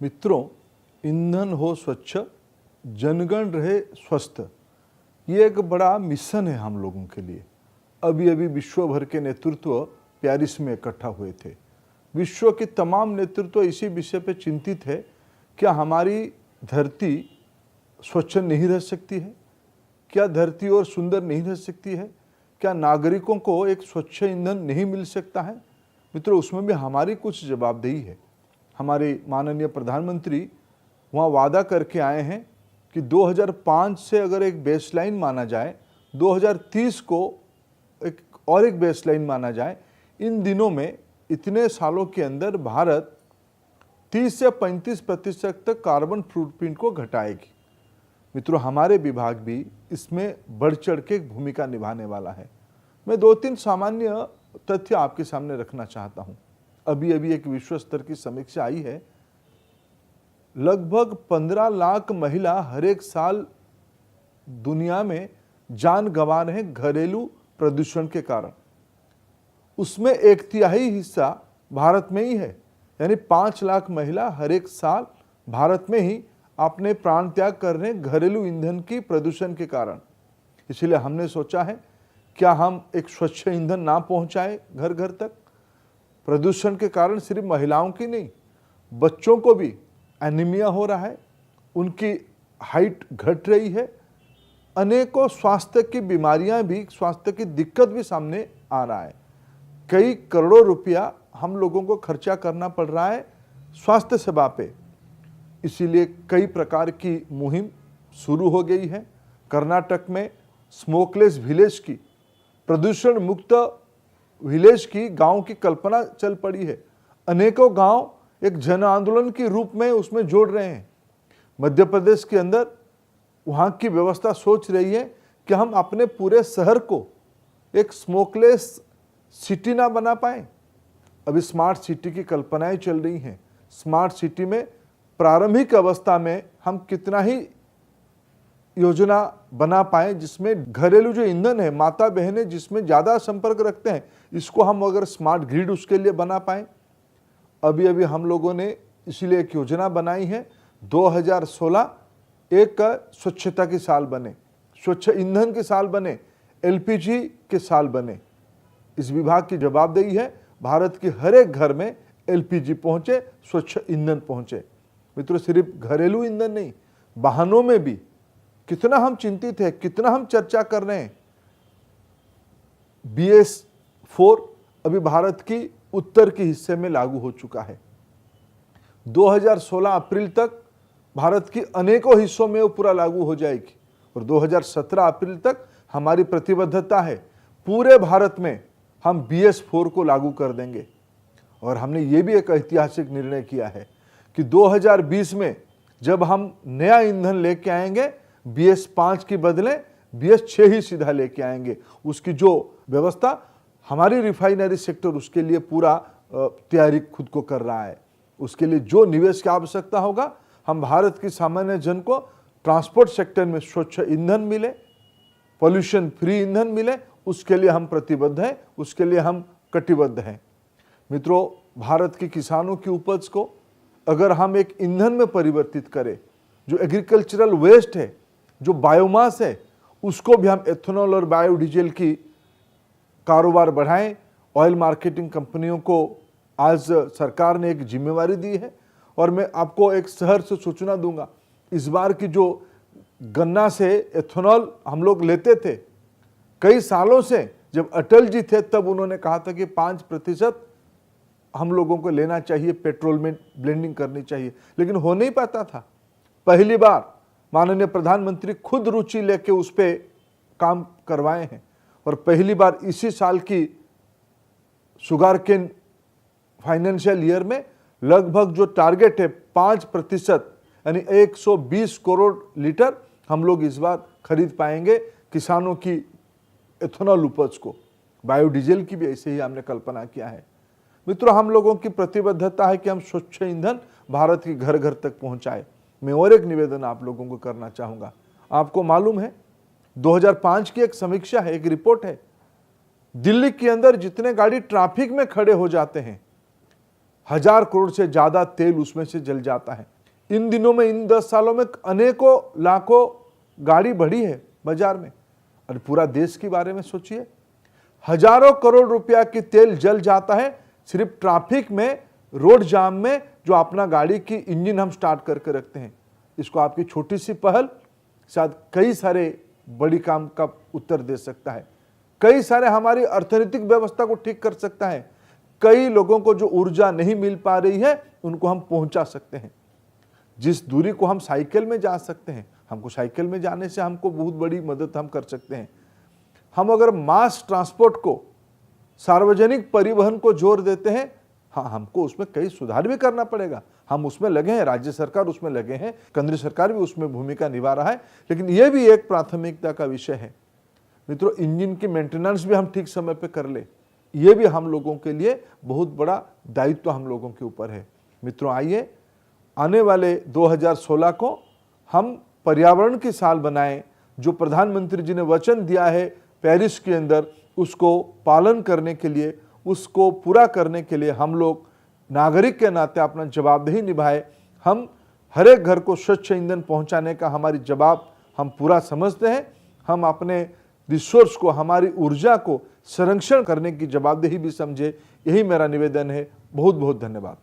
मित्रों, ईंधन हो स्वच्छ, जनगण रहे स्वस्थ, ये एक बड़ा मिशन है हम लोगों के लिए। अभी अभी विश्व भर के नेतृत्व पेरिस में इकट्ठा हुए थे। विश्व के तमाम नेतृत्व इसी विषय पे चिंतित है, क्या हमारी धरती स्वच्छ नहीं रह सकती है? क्या धरती और सुंदर नहीं रह सकती है? क्या नागरिकों को एक स्वच्छ ईंधन नहीं मिल सकता है? मित्रों, उसमें भी हमारी कुछ जवाबदेही है। हमारे माननीय प्रधानमंत्री वहाँ वादा करके आए हैं कि 2005 से अगर एक बेसलाइन माना जाए, 2030 को एक बेसलाइन माना जाए, इन दिनों में इतने सालों के अंदर भारत 30 से 35% तक कार्बन फुटप्रिंट को घटाएगी। मित्रों, हमारे विभाग भी इसमें बढ़ चढ़ के एक भूमिका निभाने वाला है। मैं 2-3 सामान्य तथ्य आपके सामने रखना चाहता हूं। अभी अभी एक विश्व स्तर की समीक्षा आई है, लगभग 15 लाख महिला हर एक साल दुनिया में जान गंवा रहे हैं घरेलू प्रदूषण के कारण। उसमें 1/3 हिस्सा भारत में ही है, यानी 5 लाख महिला हर एक साल भारत में ही अपने प्राण त्याग कर रहे हैं घरेलू ईंधन की प्रदूषण के कारण। इसलिए हमने सोचा है, क्या हम एक स्वच्छ ईंधन ना पहुंचाए घर घर तक? प्रदूषण के कारण सिर्फ महिलाओं की नहीं, बच्चों को भी एनीमिया हो रहा है, उनकी हाइट घट रही है, अनेकों स्वास्थ्य की बीमारियां भी, स्वास्थ्य की दिक्कत भी सामने आ रहा है। कई करोड़ों रुपया हम लोगों को खर्चा करना पड़ रहा है स्वास्थ्य सेवा पे। इसीलिए कई प्रकार की मुहिम शुरू हो गई है। कर्नाटक में स्मोकलेस विलेज की, प्रदूषण मुक्त विलेज की गांव की कल्पना चल पड़ी है। अनेकों गांव एक जन आंदोलन के रूप में उसमें जोड़ रहे हैं। मध्य प्रदेश के अंदर वहां की व्यवस्था सोच रही है कि हम अपने पूरे शहर को एक स्मोकलेस सिटी ना बना पाए। अभी स्मार्ट सिटी की कल्पनाएं चल रही हैं। स्मार्ट सिटी में प्रारंभिक अवस्था में हम कितना ही योजना बना पाए जिसमें घरेलू जो ईंधन है, माता बहनें जिसमें ज़्यादा संपर्क रखते हैं, इसको हम अगर स्मार्ट ग्रिड उसके लिए बना पाए। अभी अभी हम लोगों ने इसलिए एक योजना बनाई है, 2016 एक स्वच्छता के साल बने, स्वच्छ ईंधन के साल बने, एलपीजी के साल बने। इस विभाग की जवाबदेही है भारत के हर एक घर में एलपीजी पहुंचे, स्वच्छ ईंधन पहुंचे। मित्रों, सिर्फ घरेलू ईंधन नहीं, वाहनों में भी कितना हम चिंतित है, कितना हम चर्चा कर रहे हैं। BS4 अभी भारत की उत्तर के हिस्से में लागू हो चुका है। 2016 अप्रैल तक भारत की अनेकों हिस्सों में वो पूरा लागू हो जाएगी और 2017 अप्रैल तक हमारी प्रतिबद्धता है, पूरे भारत में हम BS4 को लागू कर देंगे। और हमने ये भी एक ऐतिहासिक निर्णय किया है कि 2020 में जब हम नया ईंधन लेके आएंगे, BS5 की बदले BS6 ही सीधा लेके आएंगे। उसकी जो व्यवस्था हमारी रिफाइनरी सेक्टर उसके लिए पूरा तैयारी खुद को कर रहा है। उसके लिए जो निवेश की आवश्यकता होगा, हम भारत की सामान्य जन को ट्रांसपोर्ट सेक्टर में स्वच्छ ईंधन मिले, पॉल्यूशन फ्री ईंधन मिले, उसके लिए हम प्रतिबद्ध हैं, उसके लिए हम कटिबद्ध हैं। मित्रों, भारत के किसानों की उपज को अगर हम एक ईंधन में परिवर्तित करें, जो एग्रीकल्चरल वेस्ट है, जो बायोमास है, उसको भी हम एथेनॉल और बायोडीजल की कारोबार बढ़ाएं। ऑयल मार्केटिंग कंपनियों को आज सरकार ने एक जिम्मेवारी दी है और मैं आपको एक शहर से सूचना दूंगा। इस बार की जो गन्ना से एथेनॉल हम लोग लेते थे, कई सालों से जब अटल जी थे तब उन्होंने कहा था कि 5% हम लोगों को लेना चाहिए, पेट्रोल में ब्लेंडिंग करनी चाहिए, लेकिन हो नहीं पाता था। पहली बार माननीय प्रधानमंत्री खुद रुचि लेके उस पे काम करवाए हैं और पहली बार इसी साल की शुगर केन फाइनेंशियल ईयर में लगभग जो टारगेट है 5%, यानी 120 करोड़ लीटर हम लोग इस बार खरीद पाएंगे किसानों की एथेनॉल उपज को। बायोडीजल की भी ऐसे ही हमने कल्पना किया है। मित्रों, हम लोगों की प्रतिबद्धता है कि हम स्वच्छ ईंधन भारत के घर घर तक पहुंचाए। मैं और एक निवेदन आप लोगों को करना चाहूंगा। आपको मालूम है 2005 की एक समीक्षा है, एक रिपोर्ट है, दिल्ली के अंदर जितने गाड़ी ट्रैफिक में खड़े हो जाते हैं, 1000 करोड़ से ज़्यादा तेल उसमें से जल जाता है। इन दिनों में, इन 10 सालों में अनेकों लाखों गाड़ी बढ़ी है बाजार में। और पूरा देश के बारे में सोचिए, हजारों करोड़ रुपया की तेल जल जाता है सिर्फ ट्रैफिक में, रोड जाम में, जो अपना गाड़ी की इंजन हम स्टार्ट करके रखते हैं। इसको आपकी छोटी सी पहल शायद कई सारे बड़ी काम का उत्तर दे सकता है, कई सारे हमारी अर्थनीतिक व्यवस्था को ठीक कर सकता है, कई लोगों को जो ऊर्जा नहीं मिल पा रही है उनको हम पहुंचा सकते हैं। जिस दूरी को हम साइकिल में जा सकते हैं, हमको साइकिल में जाने से हमको बहुत बड़ी मदद हम कर सकते हैं। हम अगर मास ट्रांसपोर्ट को, सार्वजनिक परिवहन को जोर देते हैं, हाँ, हमको उसमें कई सुधार भी करना पड़ेगा। हम उसमें लगे हैं, राज्य सरकार उसमें लगे हैं, केंद्र सरकार भी उसमें भूमिका निभा रहा है, लेकिन यह भी एक प्राथमिकता का विषय है। मित्रों, इंजन की मेंटेनेंस भी हम ठीक समय पे कर ले, ये भी हम लोगों के लिए बहुत बड़ा दायित्व हम लोगों के ऊपर है। मित्रों, आइए आने वाले 2016 को हम पर्यावरण की साल बनाएं। जो प्रधानमंत्री जी ने वचन दिया है पेरिस के अंदर, उसको पालन करने के लिए, उसको पूरा करने के लिए हम लोग नागरिक के नाते अपना जवाबदेही निभाए। हम हर एक घर को स्वच्छ ईंधन पहुंचाने का हमारी जवाब हम पूरा समझते हैं। हम अपने रिसोर्स को, हमारी ऊर्जा को संरक्षण करने की जवाबदेही भी समझे। यही मेरा निवेदन है। बहुत बहुत धन्यवाद।